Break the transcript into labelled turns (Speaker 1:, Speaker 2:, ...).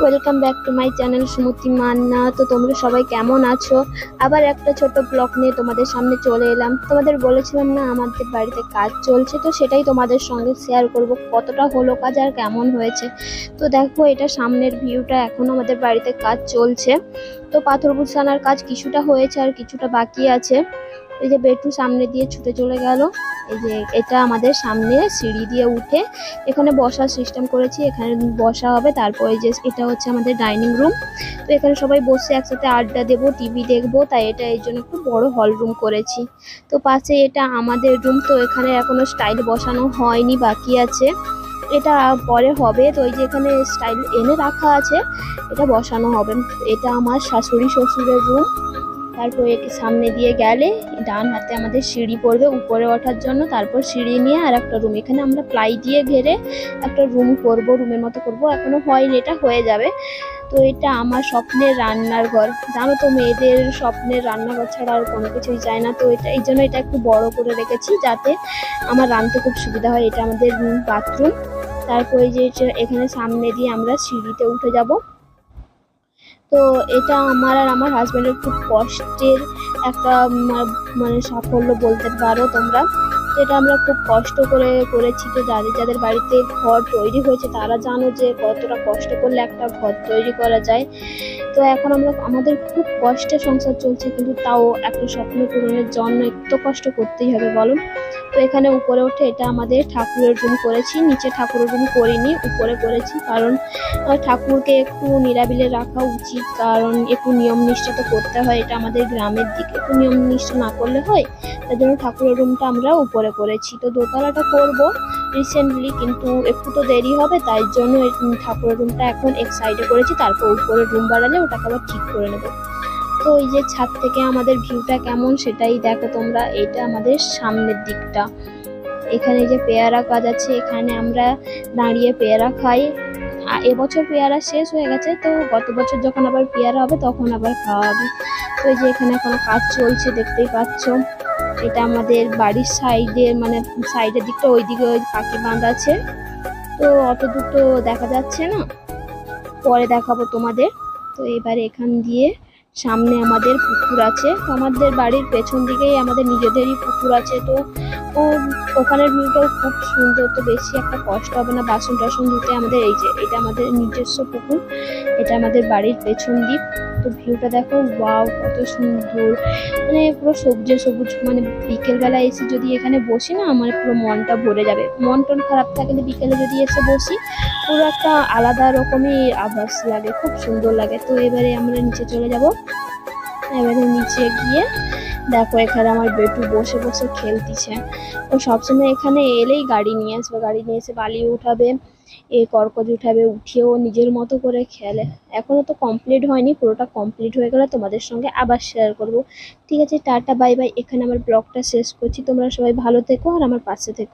Speaker 1: Welcome back to my channel Sumati Manna. তো তোমরা সবাই কেমন আছো? আবার একটা ছোট ব্লগ নিয়ে তোমাদের সামনে চলে এলাম। তোমাদের বলেছিলাম না আমাদের বাড়িতে কাজ চলছে, তো সেটাই তোমাদের সঙ্গে শেয়ার করব কতটা হলো কাজ আর কেমন হয়েছে। তো দেখো, এটা সামনের ভিউটা। এখন আমাদের বাড়িতে কাজ চলছে। তো পাথর বসানোর কাজ কিছুটা হয়েছে আর কিছুটা বাকি আছে। এই যে বেটু সামনে দিয়ে ছুটে চলে গেল। এই যে এটা আমাদের সামনে সিঁড়ি দিয়ে উঠে এখানে বসার সিস্টেম করেছি, এখানে বসা হবে। তারপর এই যে এটা হচ্ছে আমাদের ডাইনিং রুম। তো এখানে সবাই বসে একসাথে আড্ডা দেবো, টিভি দেখবো, তাই এটা এই জন্য খুব বড় হল রুম করেছি। তো পাশে এটা আমাদের রুম। তো এখানে এখনো স্টাইল বসানো হয়নি, বাকি আছে, এটা পরে হবে। তো ওই যে এখানে স্টাইল এনে রাখা আছে, এটা বসানো হবে। এটা আমার শাশুড়ি শ্বশুরের রুম। তারপর একে সামনে দিয়ে গেলে ডান হাতে আমাদের সিঁড়ি পড়বে উপরে ওঠার জন্য। তারপর সিঁড়ি নিয়ে আর একটা রুম, এখানে আমরা প্লাই দিয়ে ঘেরে একটা রুম করব, রুমের মতো করব, এখনো হয়নি, এটা হয়ে যাবে। তো এটা আমার স্বপ্নের রান্নার ঘর। জানো তো, মেয়েদের স্বপ্নের রান্নাঘর ছাড়া আর কোনো কিছুই চায় না। তো এটা এই জন্য এটা একটু বড় করে রেখেছি, যাতে আমার রাঁধতে খুব সুবিধা হয়। এটা আমাদের বাথরুম। তারপর এই যে এখানে সামনে দিয়ে আমরা সিঁড়িতে উঠে যাব। তো এটা আমার আর আমার হাজবেন্ডের খুব কষ্টের একটা মানে সাফল্য বলতে পারো তোমরা। তো এটা আমরা খুব কষ্ট করে করেছি। তো যাদের যাদের বাড়িতে ঘর তৈরি হয়েছে তারা জানো যে কতটা কষ্ট করলে একটা ঘর তৈরি করা যায়। তো এখন আমরা আমাদের খুব কষ্টে সংসার চলছে, কিন্তু তাও একটা স্বপ্ন পূরণের জন্য একটু কষ্ট করতেই হবে, বলো। তো এখানে উপরে উঠে এটা আমাদের ঠাকুরের রুম করেছি, নিচে ঠাকুরের রুম করিনি, উপরে করেছি। কারণ ঠাকুরকে একটু নিরাবিলে রাখা উচিত, কারণ একটু নিয়ম নিষ্ঠা তো করতে হয়। এটা আমাদের গ্রামের দিকে, একটু নিয়ম নিষ্ঠা না করলে হয়। তার জন্য ঠাকুরের রুমটা আমরা উপরে করেছি। তো দোতলাটা করব রিসেন্টলি, কিন্তু একটু তো দেরি হবে, তাই জন্য ঠাকুরের রুমটা এখন এক সাইডে করেছি। তারপর উপরে রুম বাড়ালে ওটাকে আবার ঠিক করে নেব। তো এই যে ছাদ থেকে আমাদের ভিউটা কেমন সেটাই দেখো তোমরা। এটা আমাদের সামনের দিকটা। এখানে যে পেয়ারা গাছ আছে, এখানে আমরা দাঁড়িয়ে পেয়ারা খাই। এবছর পেয়ারা শেষ হয়ে গেছে, তো গত বছর যখন আবার পেয়ারা হবে তখন আবার খাওয়া হবে। তো এই যে এখানে এখনো কাজ চলছে, দেখতেই পাচ্ছ। এটা আমাদের বাড়ির সাইডে, মানে সাইডের দিকটা, ওইদিকে ওই পাখি বাঁধ আছে। তো অত দূর তো দেখা যাচ্ছে না, পরে দেখাবো তোমাদের। তো এবারে এখান দিয়ে সামনে আমাদের পুকুর আছে। তো আমাদের বাড়ির পেছন দিকেই আমাদের নিজেদেরই পুকুর আছে। তো ওখানের ভিউটাও খুব সুন্দর। তো বেশি একটা কষ্ট হবে না বাসন টাসন ধুতে। আমাদের এই যে এটা আমাদের নিজস্ব পুকুর, এটা আমাদের বাড়ির পেছন দিক। তো ভিউটা দেখো, ওয়াও কত সুন্দর, মানে পুরো সবুজে সবুজ। মানে বিকেলবেলা এসে যদি এখানে বসি না, আমার পুরো মনটা ভরে যাবে। মন টন খারাপ থাকলে বিকেলে যদি এসে বসি, পুরো একটা আলাদা রকমই আভাস লাগে, খুব সুন্দর লাগে। তো এবারে আমরা নিচে চলে যাব। এবারে নিচে গিয়ে দেখো, এখানে আমার বেটু বসে বসে খেলতেছে। ও সবসময় এখানে এলেই গাড়ি নিয়ে আসবে, গাড়ি নিয়ে এসে বালি উঠাবে, কর্কজ উঠাবে, উঠিয়েও নিজের মতো করে খেলে। এখনো তো কমপ্লিট হয়নি, পুরোটা কমপ্লিট হয়ে গেলে তোমাদের সঙ্গে আবার শেয়ার করব। ঠিক আছে, টাটা বাই বাই। এখানে আমার ব্লগটা শেষ করছি। তোমরা সবাই ভালো থেকো আর আমার পাশে থেকো।